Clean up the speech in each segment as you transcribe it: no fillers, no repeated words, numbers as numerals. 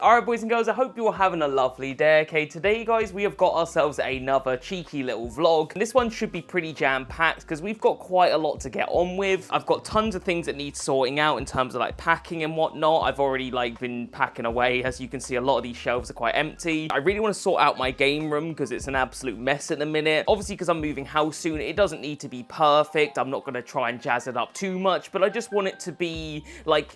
Alright boys and girls, I hope you're having a lovely day. Okay, today guys, we have got ourselves another cheeky little vlog. And this one should be pretty jam-packed because we've got quite a lot to get on with. I've got tons of things that need sorting out in terms of like packing and whatnot. I've already been packing away. As you can see, a lot of these shelves are quite empty. I really want to sort out my game room because it's an absolute mess at the minute. Obviously, because I'm moving house soon, it doesn't need to be perfect. I'm not going to try and jazz it up too much, but I just want it to be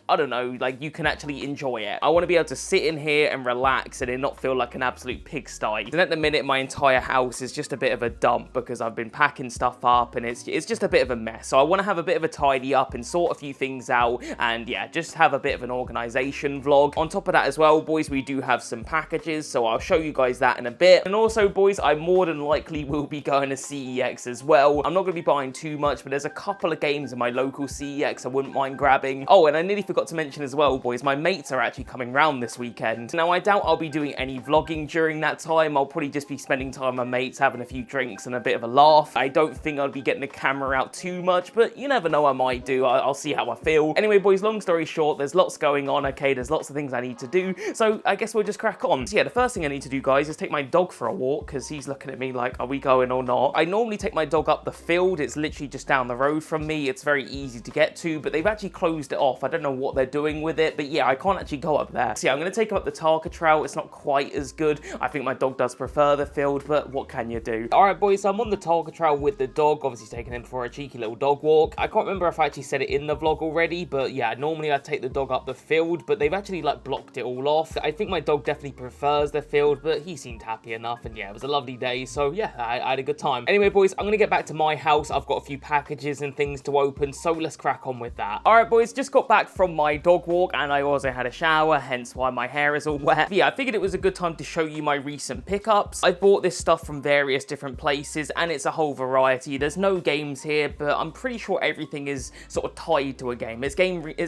I don't know, you can actually enjoy it. I want to be able to sit in here and relax and it not feel like an absolute pigsty. And at the minute, my entire house is just a bit of a dump because I've been packing stuff up and it's just a bit of a mess. So I want to have a bit of a tidy up and sort a few things out and yeah, just have a bit of an organization vlog. On top of that as well, boys, we do have some packages, so I'll show you guys that in a bit. And also, boys, I more than likely will be going to CEX as well. I'm not going to be buying too much, but there's a couple of games in my local CEX I wouldn't mind grabbing. Oh, and I nearly forgot to mention as well, boys, my mates are actually coming round this weekend. Now, I doubt I'll be doing any vlogging during that time. I'll probably just be spending time with my mates, having a few drinks and a bit of a laugh. I don't think I'll be getting the camera out too much, but you never know, I might do. I'll see how I feel. Anyway, boys, long story short, there's lots going on, okay? There's lots of things I need to do, so I guess we'll just crack on. So yeah, the first thing I need to do, guys, is take my dog for a walk, because he's looking at me like, are we going or not? I normally take my dog up the field. It's literally just down the road from me. It's very easy to get to, but they've actually closed it off. I don't know what they're doing with it, but yeah, I can't actually go up there. So yeah, I'm going to take him up the Tarka Trail. It's not quite as good. I think my dog does prefer the field, but what can you do? Alright, boys, so I'm on the Tarka Trail with the dog, obviously taking him for a cheeky little dog walk. I can't remember if I actually said it in the vlog already, but yeah, normally I'd take the dog up the field, but they've actually blocked it all off. I think my dog definitely prefers the field, but he seemed happy enough, and yeah, it was a lovely day, so yeah, I had a good time. Anyway, boys, I'm gonna get back to my house. I've got a few packages and things to open, so let's crack on with that. Alright, boys, just got back from my dog walk, and I also had a shower, hence why my hair is all wet. But yeah, I figured it was a good time to show you my recent pickups. I bought this stuff from various different places, and it's a whole variety. There's no games here, but I'm pretty sure everything is sort of tied to a game. It's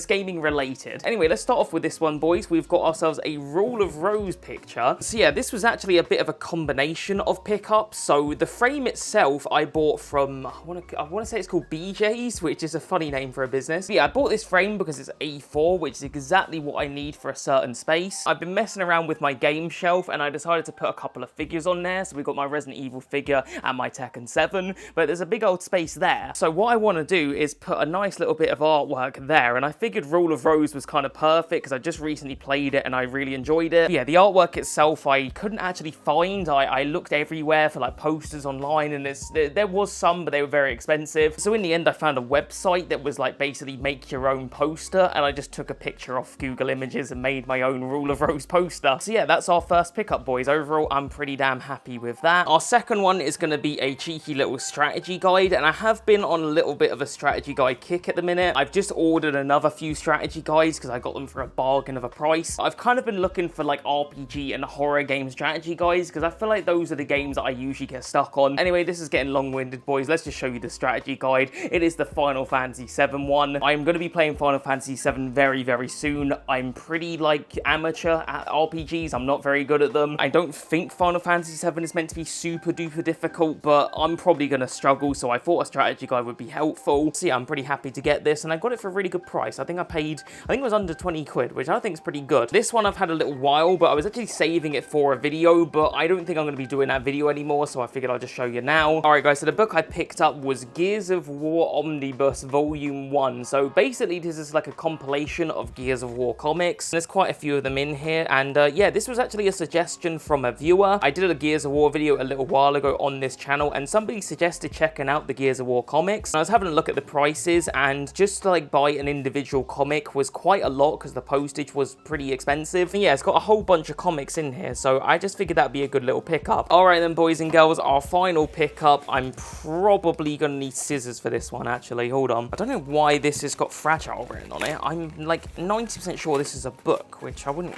gaming related. Anyway, let's start off with this one, boys. We've got ourselves a Rule of Rose picture. So yeah, this was actually a bit of a combination of pickups. So the frame itself I bought from, I want to say it's called BJ's, which is a funny name for a business. But yeah, I bought this frame because it's A4, which is exactly what I need for a certain space. I've been messing around with my game shelf, and I decided to put a couple of figures on there. So we've got my Resident Evil figure and my Tekken 7, but there's a big old space there. So what I want to do is put a nice little bit of artwork there, and I figured Rule of Rose was kind of perfect because I just recently played it and I really enjoyed it. But yeah, the artwork itself I couldn't actually find. I looked everywhere for posters online, and there was some, but they were very expensive. So in the end, I found a website that was basically make your own poster, and I just took a picture off Google Images and made my own Rule of Rose poster. So yeah, that's our first pickup, boys. Overall, I'm pretty damn happy with that. Our second one is going to be a cheeky little strategy guide, and I have been on a little bit of a strategy guide kick at the minute. I've just ordered another few strategy guides because I got them for a bargain of a price. I've kind of been looking for RPG and horror game strategy guides because I feel like those are the games that I usually get stuck on. Anyway, this is getting long-winded, boys. Let's just show you the strategy guide. It is the Final Fantasy VII one. I'm going to be playing Final Fantasy VII very, very soon. I'm pretty amateur at RPGs. I'm not very good at them. I don't think Final Fantasy VII is meant to be super duper difficult, but I'm probably going to struggle, so I thought a strategy guide would be helpful. So yeah, I'm pretty happy to get this, and I got it for a really good price. I think it was under 20 quid, which I think is pretty good. This one I've had a little while, but I was actually saving it for a video, but I don't think I'm going to be doing that video anymore, so I figured I'll just show you now. Alright guys, so the book I picked up was Gears of War Omnibus Volume 1. So basically this is a compilation of Gears of War comics. There's quite a few of them in here, and yeah, this was actually a suggestion from a viewer. I did a Gears of War video a little while ago on this channel, and somebody suggested checking out the Gears of War comics. And I was having a look at the prices, and just to buy an individual comic was quite a lot because the postage was pretty expensive. And yeah, it's got a whole bunch of comics in here, so I just figured that'd be a good little pickup. Alright then, boys and girls, our final pickup. I'm probably gonna need scissors for this one, actually. Hold on. I don't know why this has got fragile written on it. I'm 90% sure this is a book, which I wouldn't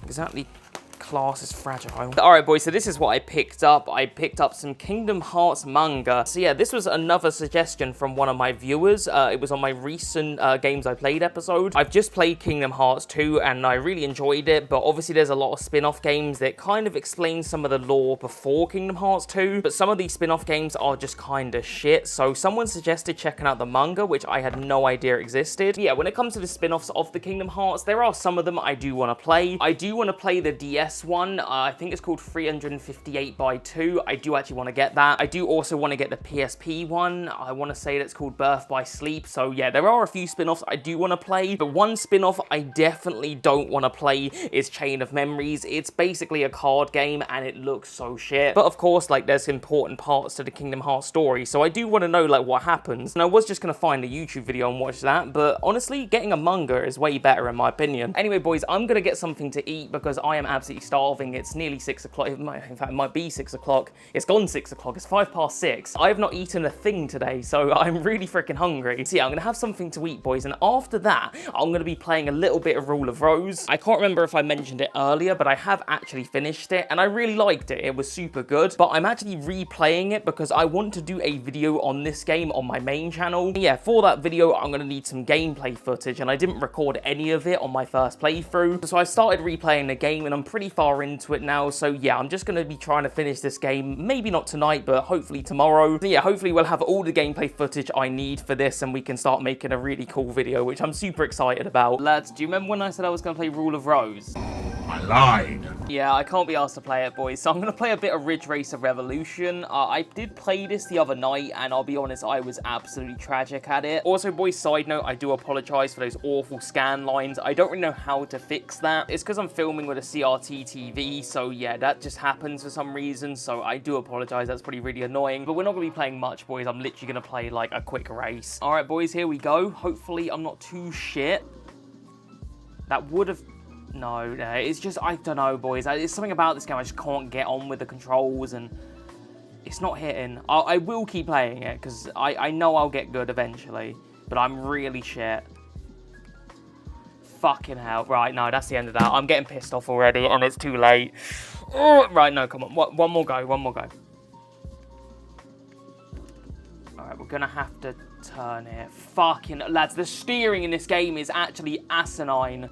exactly class is fragile. Alright boys, so this is what I picked up. I picked up some Kingdom Hearts manga. So yeah, this was another suggestion from one of my viewers. It was on my recent Games I Played episode. I've just played Kingdom Hearts 2 and I really enjoyed it, but obviously there's a lot of spin-off games that kind of explain some of the lore before Kingdom Hearts 2, but some of these spin-off games are just kind of shit. So someone suggested checking out the manga, which I had no idea existed. Yeah, when it comes to the spin-offs of the Kingdom Hearts, there are some of them I do want to play. I do want to play the DS one. I think it's called 358 by 2. I do actually want to get that. I do also want to get the PSP one. I want to say that's called Birth by Sleep. So yeah, there are a few spin-offs I do want to play, but one spin-off I definitely don't want to play is Chain of Memories. It's basically a card game and it looks so shit. But of course, like, there's important parts to the Kingdom Hearts story, so I do want to know like what happens. And I was just going to find a YouTube video and watch that, but honestly, getting a manga is way better in my opinion. Anyway boys, I'm going to get something to eat because I am absolutely starving. It's nearly 6 o'clock. In fact, it might be 6 o'clock. It's gone 6 o'clock. It's 6:05. I have not eaten a thing today, so I'm really freaking hungry. So yeah, I'm going to have something to eat, boys, and after that, I'm going to be playing a little bit of Rule of Rose. I can't remember if I mentioned it earlier, but I have actually finished it, and I really liked it. It was super good, but I'm actually replaying it because I want to do a video on this game on my main channel. Yeah, for that video, I'm going to need some gameplay footage, and I didn't record any of it on my first playthrough, so I started replaying the game, and I'm pretty far into it now, so yeah, I'm just going to be trying to finish this game, maybe not tonight, but hopefully tomorrow. So yeah, hopefully we'll have all the gameplay footage I need for this, and we can start making a really cool video, which I'm super excited about. Lads, do you remember when I said I was going to play Rule of Rose? I lied. Yeah, I can't be asked to play it, boys, so I'm going to play a bit of Ridge Racer Revolution. I did play this the other night, and I'll be honest, I was absolutely tragic at it. Also, boys, side note, I do apologise for those awful scan lines. I don't really know how to fix that. It's because I'm filming with a CRT TV, so yeah, that just happens for some reason, so I do apologise. That's probably really annoying, but we're not going to be playing much, boys. I'm literally going to play, like, a quick race. All right, boys, here we go. Hopefully, I'm not too shit. That would have... No, it's just, I don't know, boys. It's something about this game I just can't get on with the controls, and it's not hitting. I will keep playing it, because I know I'll get good eventually, but I'm really shit. Fucking hell. Right, no, that's the end of that. I'm getting pissed off already, and it's too late. Right, no, come on. One more go, one more go. Alright, we're gonna have to turn here. Fucking, lads, the steering in this game is actually asinine.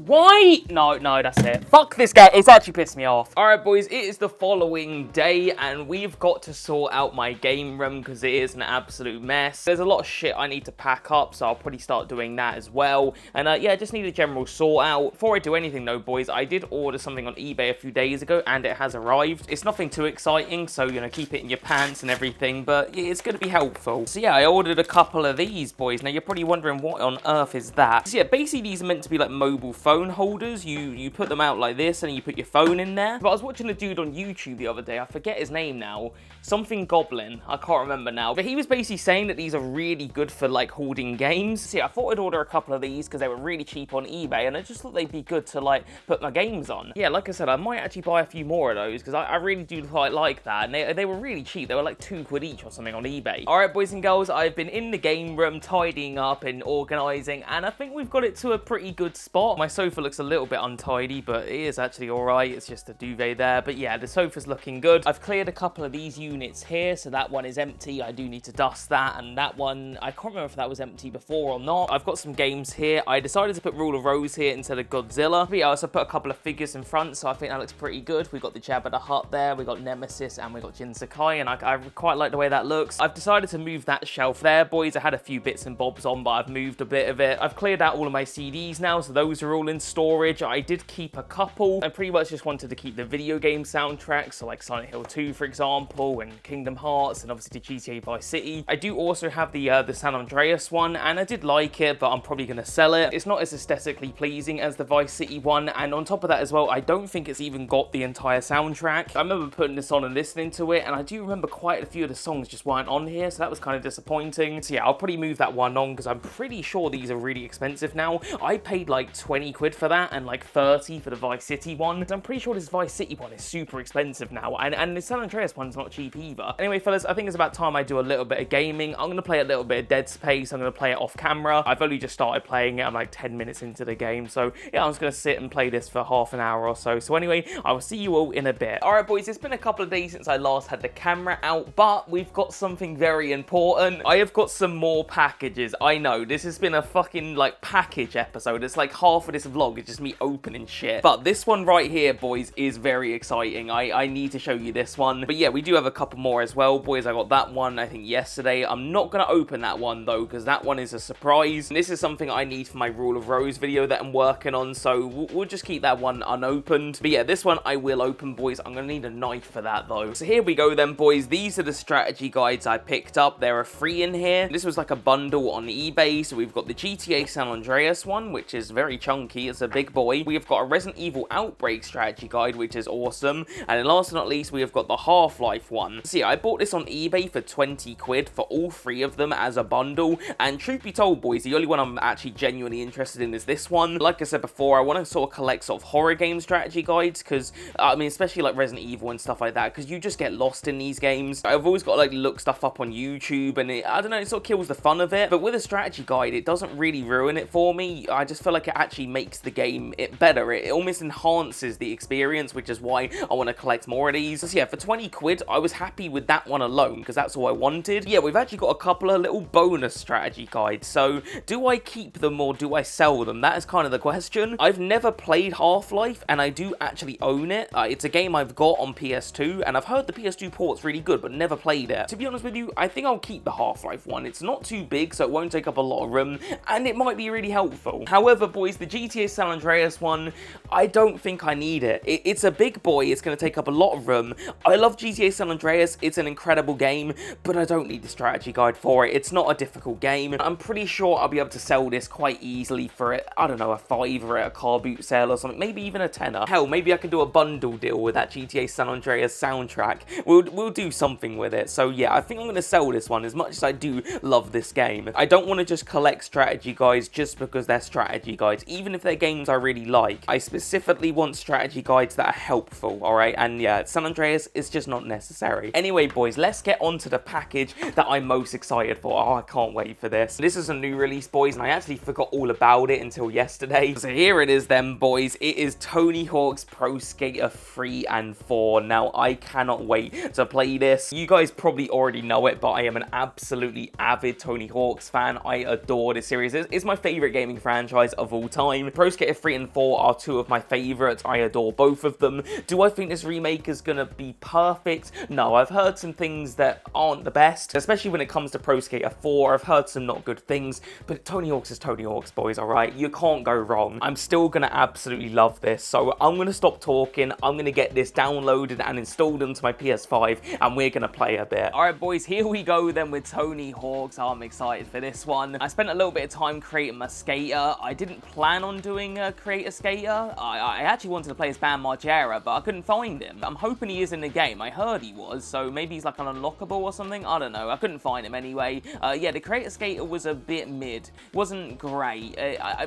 Why? No, that's it. Fuck this game. It's actually pissed me off. All right, boys, it is the following day, and we've got to sort out my game room because it is an absolute mess. There's a lot of shit I need to pack up, so I'll probably start doing that as well. And yeah, just need a general sort out. Before I do anything, though, boys, I did order something on eBay a few days ago, and it has arrived. It's nothing too exciting, so, you know, keep it in your pants and everything, but it's going to be helpful. So, yeah, I ordered a couple of these, boys. Now, you're probably wondering what on earth is that. So, yeah, basically, these are meant to be like mobile phone holders. You put them out like this and you put your phone in there. But I was watching a dude on YouTube the other day, I forget his name now, something Goblin, I can't remember now, but he was basically saying that these are really good for like holding games. So yeah, I thought I'd order a couple of these because they were really cheap on eBay, and I just thought they'd be good to like put my games on. Yeah, like I said, I might actually buy a few more of those because I really do quite like that, and they were really cheap. They were like £2 each or something on eBay. Alright, boys and girls, I've been in the game room tidying up and organising, and I think we've got it to a pretty good spot. My sofa looks a little bit untidy, but it is actually alright. It's just a duvet there, but yeah, the sofa's looking good. I've cleared a couple of these units here, so that one is empty. I do need to dust that, and that one, I can't remember if that was empty before or not. I've got some games here. I decided to put Rule of Rose here instead of Godzilla, but yeah, I also put a couple of figures in front, so I think that looks pretty good. We got the Jabba the Hutt there, we got Nemesis, and we got Jin Sakai, and I quite like the way that looks. I've decided to move that shelf there, boys. I had a few bits and bobs on, but I've moved a bit of it. I've cleared out all of my CDs now, so those are all in storage. I did keep a couple. I pretty much just wanted to keep the video game soundtracks, so like Silent Hill 2, for example, and Kingdom Hearts, and obviously the GTA Vice City. I do also have the San Andreas one, and I did like it, but I'm probably going to sell it. It's not as aesthetically pleasing as the Vice City one, and on top of that as well, I don't think it's even got the entire soundtrack. I remember putting this on and listening to it, and I do remember quite a few of the songs just weren't on here, so that was kind of disappointing. So yeah, I'll probably move that one on, because I'm pretty sure these are really expensive now. I paid like £20 20 quid for that and like 30 for the Vice City one. I'm pretty sure this Vice City one is super expensive now, and the San Andreas one's not cheap either. Anyway, fellas, I think it's about time I do a little bit of gaming. I'm gonna play a little bit of Dead Space. I'm gonna play it off camera. I've only just started playing it. I'm like 10 minutes into the game, so yeah, I'm just gonna sit and play this for half an hour or so. So anyway, I will see you all in a bit. All right, boys, it's been a couple of days since I last had the camera out, but we've got something very important. I have got some more packages. I know, this has been a fucking, like, package episode. It's like half of this vlog is just me opening shit. But this one right here, boys, is very exciting. I need to show you this one. But yeah, we do have a couple more as well, boys. I got that one, I think, yesterday. I'm not gonna open that one, though, because that one is a surprise. And this is something I need for my Rule of Rose video that I'm working on, so we'll just keep that one unopened. But yeah, this one I will open, boys. I'm gonna need a knife for that, though. So here we go then, boys. These are the strategy guides I picked up. There are 3 in here. This was like a bundle on eBay. So we've got the GTA San Andreas one, which is very chunky. It's a big boy. We have got a Resident Evil Outbreak strategy guide, which is awesome. And then last but not least, we have got the Half-Life one. So yeah, I bought this on eBay for 20 quid for all 3 of them as a bundle. And truth be told, boys, the only one I'm actually genuinely interested in is this one. Like I said before, I want to sort of collect sort of horror game strategy guides, because I mean, especially like Resident Evil and stuff like that, because you just get lost in these games. I've always got to like look stuff up on YouTube, and I don't know, it sort of kills the fun of it. But with a strategy guide, it doesn't really ruin it for me. I just feel like it actually makes the game better. It almost enhances the experience, which is why I want to collect more of these. So yeah, for 20 quid, I was happy with that one alone, because that's all I wanted. Yeah, we've actually got a couple of little bonus strategy guides. So do I keep them or do I sell them? That is kind of the question. I've never played Half-Life, and I do actually own it. It's a game I've got on PS2, and I've heard the PS2 port's really good, but never played it. To be honest with you, I think I'll keep the Half-Life one. It's not too big, so it won't take up a lot of room, and it might be really helpful. However, boys, the GTA San Andreas one, I don't think I need it. It's a big boy. It's going to take up a lot of room. I love GTA San Andreas. It's an incredible game, but I don't need the strategy guide for it. It's not a difficult game. I'm pretty sure I'll be able to sell this quite easily for, I don't know, a $5 at a car boot sale or something, maybe even a $10. Hell, maybe I can do a bundle deal with that GTA San Andreas soundtrack. We'll do something with it. So yeah, I think I'm going to sell this one, as much as I do love this game. I don't want to just collect strategy guides just because they're strategy guides, even if they're games I really like. I specifically want strategy guides that are helpful, alright? And yeah, San Andreas is just not necessary. Anyway, boys, let's get on to the package that I'm most excited for. Oh, I can't wait for this. This is a new release, boys, and I actually forgot all about it until yesterday. So here it is then, boys. It is Tony Hawk's Pro Skater 3 and 4. Now, I cannot wait to play this. You guys probably already know it, but I am an absolutely avid Tony Hawk's fan. I adore this series. It's my favorite gaming franchise of all time. Pro Skater 3 and 4 are 2 of my favorites. I adore both of them. Do I think this remake is gonna be perfect? No, I've heard some things that aren't the best, especially when it comes to Pro Skater 4. I've heard some not good things, but Tony Hawk's is Tony Hawk's, boys, alright? You can't go wrong. I'm still gonna absolutely love this, so I'm gonna stop talking. I'm gonna get this downloaded and installed onto my PS5, and we're gonna play a bit. Alright, boys, here we go then with Tony Hawk's. I'm excited for this one. I spent a little bit of time creating my skater. I didn't plan on doing a create a skater. I actually wanted to play as Bam Margera, but I couldn't find him. I'm hoping he is in the game. I heard he was, so maybe he's like an unlockable or something. I don't know. I couldn't find him anyway. Yeah, the create a skater was a bit mid. Wasn't great.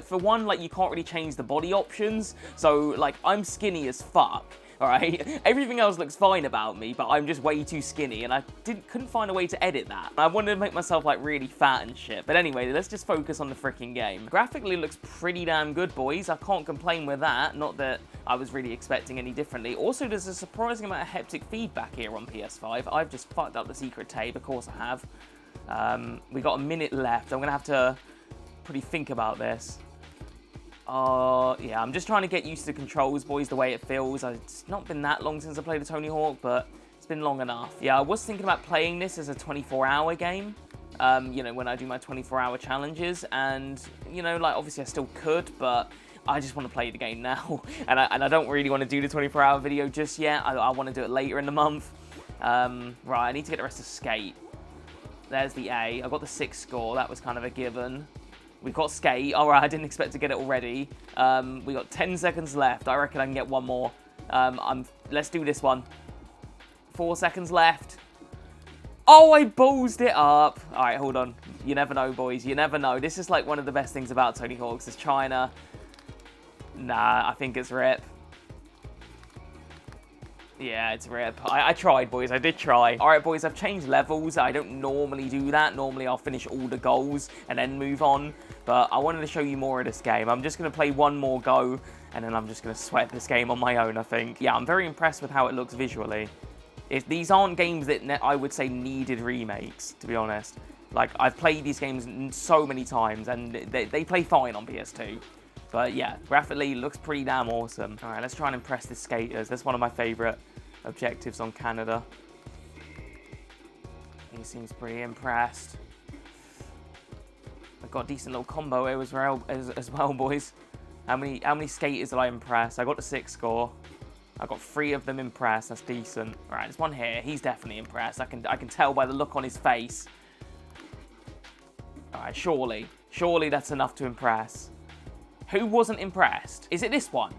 For one, like, you can't really change the body options, so like, I'm skinny as fuck. Alright, everything else looks fine about me, but I'm just way too skinny, and I couldn't find a way to edit that. I wanted to make myself like really fat and shit. But anyway, let's just focus on the freaking game. Graphically, it looks pretty damn good, boys. I can't complain with that. Not that I was really expecting any differently. Also, there's a surprising amount of haptic feedback here on PS5. I've just fucked up the secret tape, of course I have. We got a minute left. I'm gonna have to pretty think about this. Yeah, I'm just trying to get used to the controls, boys, the way it feels. It's not been that long since I played a Tony Hawk, but it's been long enough. Yeah, I was thinking about playing this as a 24-hour game, you know, when I do my 24-hour challenges, and, you know, like, obviously I still could, but I just want to play the game now, and I don't really want to do the 24-hour video just yet. I want to do it later in the month. Right, I need to get the rest of Skate. There's the A. I got the 6 score. That was kind of a given. We've got Skate. All right, I didn't expect to get it already. We got 10 seconds left. I reckon I can get one more. Let's do this one. 4 seconds left. Oh, I ballsed it up. All right, hold on. You never know, boys. You never know. This is like one of the best things about Tony Hawk's, is trying to Nah, I think it's rip. Yeah, it's rip. I tried, boys. I did try. All right, boys, I've changed levels. I don't normally do that. Normally, I'll finish all the goals and then move on. But I wanted to show you more of this game. I'm just going to play one more go, and then I'm just going to sweat this game on my own, I think. Yeah, I'm very impressed with how it looks visually. These aren't games that I would say needed remakes, to be honest. Like, I've played these games so many times, and they play fine on PS2. But yeah, graphically, it looks pretty damn awesome. All right, let's try and impress the skaters. That's one of my favorite objectives on Canada. He seems pretty impressed. I've got a decent little combo here as well, boys. How many skaters did I impress? I got the 6 score. I got 3 of them impressed. That's decent. All right, there's one here. He's definitely impressed. I can tell by the look on his face. All right, surely that's enough to impress. Who wasn't impressed? Is it this one?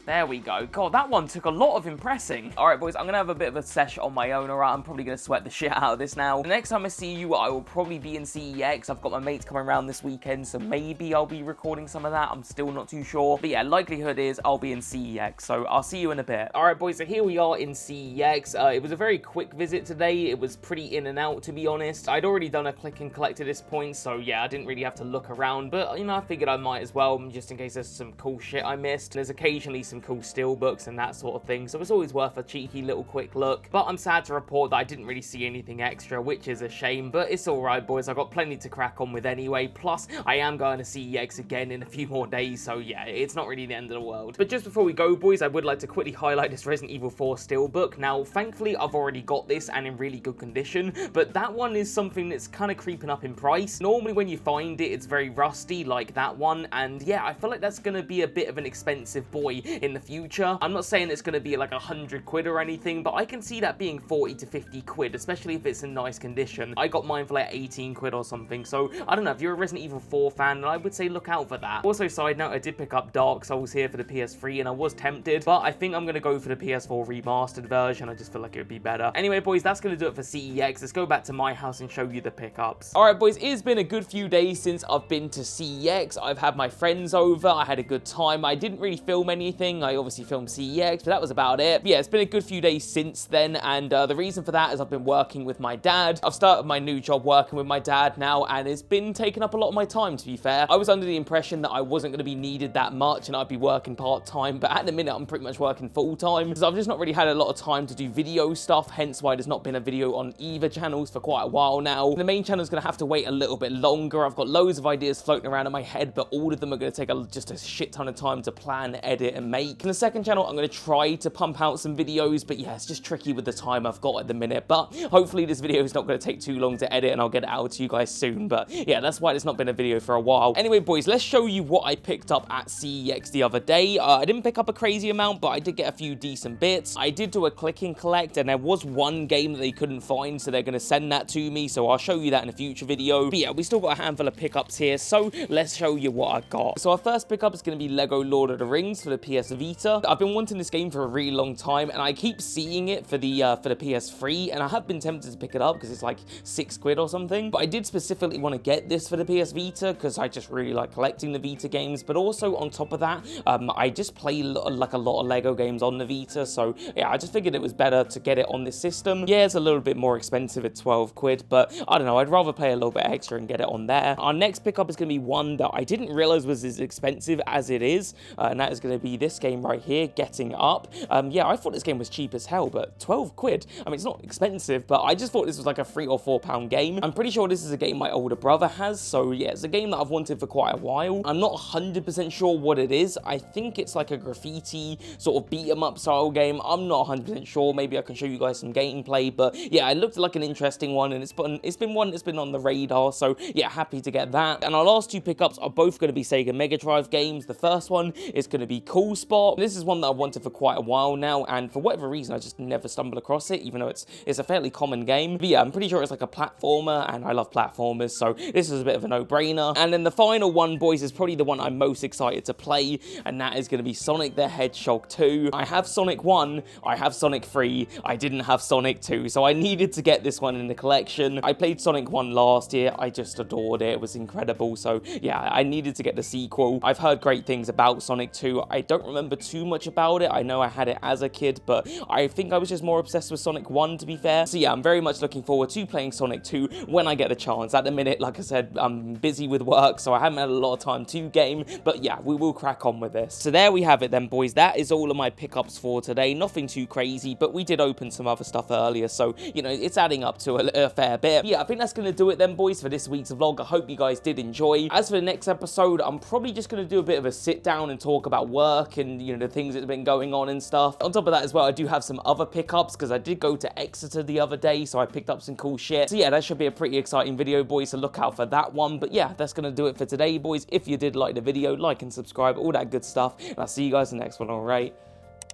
There we go. God, that one took a lot of impressing. All right, boys, I'm going to have a bit of a sesh on my own, all right? I'm probably going to sweat the shit out of this now. The next time I see you, I will probably be in CEX. I've got my mates coming around this weekend, so maybe I'll be recording some of that. I'm still not too sure. But yeah, likelihood is I'll be in CEX, so I'll see you in a bit. All right, boys, so here we are in CEX. It was a very quick visit today. It was pretty in and out, to be honest. I'd already done a click and collect at this point, so yeah, I didn't really have to look around. But, you know, I figured I might as well, just in case there's some cool shit I missed. There's occasionally some cool steelbooks and that sort of thing, so it's always worth a cheeky little quick look. But I'm sad to report that I didn't really see anything extra, which is a shame, but it's alright, boys. I've got plenty to crack on with anyway, plus I am going to CEX again in a few more days, so yeah, it's not really the end of the world. But just before we go, boys, I would like to quickly highlight this Resident Evil 4 steelbook. Now, thankfully, I've already got this and in really good condition, but that one is something that's kind of creeping up in price. Normally, when you find it, it's very rusty like that one, and yeah, I feel like that's going to be a bit of an expensive boy in the future. I'm not saying it's going to be like 100 quid or anything, but I can see that being 40 to 50 quid, especially if it's in nice condition. I got mine for like 18 quid or something, so I don't know, if you're a Resident Evil 4 fan, then I would say look out for that. Also, side note, I did pick up Dark Souls here for the PS3, and I was tempted, but I think I'm going to go for the PS4 remastered version. I just feel like it would be better. Anyway, boys, that's going to do it for CEX. Let's go back to my house and show you the pickups. All right, boys, it's been a good few days since I've been to CEX. I've had my friends over. I had a good time. I didn't really film anything. I obviously filmed CEX, but that was about it. But yeah, it's been a good few days since then, and the reason for that is I've been working with my dad. I've started my new job working with my dad now, and it's been taking up a lot of my time, to be fair. I was under the impression that I wasn't going to be needed that much, and I'd be working part-time, but at the minute, I'm pretty much working full-time, because I've just not really had a lot of time to do video stuff, hence why there's not been a video on either channels for quite a while now. The main channel is going to have to wait a little bit longer. I've got loads of ideas floating around in my head, but all of them are going to take just a shit ton of time to plan, edit, and make. In the second channel, I'm going to try to pump out some videos, but yeah, it's just tricky with the time I've got at the minute. But hopefully this video is not going to take too long to edit, and I'll get it out to you guys soon. But yeah, that's why it's not been a video for a while. Anyway, boys, let's show you what I picked up at CEX the other day. I didn't pick up a crazy amount, but I did get a few decent bits. I did do a click and collect, and there was one game that they couldn't find, so they're going to send that to me, so I'll show you that in a future video. But yeah, we still got a handful of pickups here, so let's show you what I got. So our first pickup is going to be Lego Lord of the Rings for the PS Vita. I've been wanting this game for a really long time, and I keep seeing it for the PS3, and I have been tempted to pick it up because it's like 6 quid or something. But I did specifically want to get this for the PS Vita because I just really like collecting the Vita games. But also on top of that, I just play like a lot of Lego games on the Vita, so yeah, I just figured it was better to get it on this system. Yeah, it's a little bit more expensive at 12 quid, but I don't know, I'd rather pay a little bit extra and get it on there. Our next pickup is going to be one that I didn't realize was as expensive as it is, and that is going to be this game right here, Getting Up. Yeah, I thought this game was cheap as hell, but 12 quid. I mean, it's not expensive, but I just thought this was like a £3 or £4 game. I'm pretty sure this is a game my older brother has, so yeah, it's a game that I've wanted for quite a while. I'm not 100% sure what it is. I think it's like a graffiti sort of beat 'em up style game. I'm not 100% sure. Maybe I can show you guys some gameplay, but yeah, it looked like an interesting one, and it's been one that's been on the radar, so yeah, happy to get that. And our last two pickups are both going to be Sega Mega Drive games. The first one is going to be Cool Spot. spot. This is one that I've wanted for quite a while now, and for whatever reason, I just never stumbled across it, even though it's a fairly common game. But yeah, I'm pretty sure it's like a platformer, and I love platformers, so this is a bit of a no-brainer. And then the final one, boys, is probably the one I'm most excited to play, and that is going to be Sonic the Hedgehog 2. I have Sonic 1, I have Sonic 3, I didn't have Sonic 2, so I needed to get this one in the collection. I played Sonic 1 last year, I just adored it, it was incredible, so yeah, I needed to get the sequel. I've heard great things about Sonic 2, I don't remember too much about it, I know I had it as a kid, but I think I was just more obsessed with Sonic 1, to be fair. So yeah, I'm very much looking forward to playing Sonic 2 when I get the chance. At the minute, like I said, I'm busy with work, so I haven't had a lot of time to game, but yeah, we will crack on with this. So there we have it then, boys. That is all of my pickups for today. Nothing too crazy, but we did open some other stuff earlier, so, you know, it's adding up to a fair bit. Yeah, I think that's going to do it then, boys, for this week's vlog. I hope you guys did enjoy. As for the next episode, I'm probably just going to do a bit of a sit down and talk about work and, you know, the things that have been going on and stuff. On top of that as well, I do have some other pickups because I did go to Exeter the other day, so I picked up some cool shit. So yeah, that should be a pretty exciting video, boys, so look out for that one. But yeah, that's going to do it for today, boys. If you did like the video, like and subscribe, all that good stuff. And I'll see you guys in the next one, alright?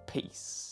Peace.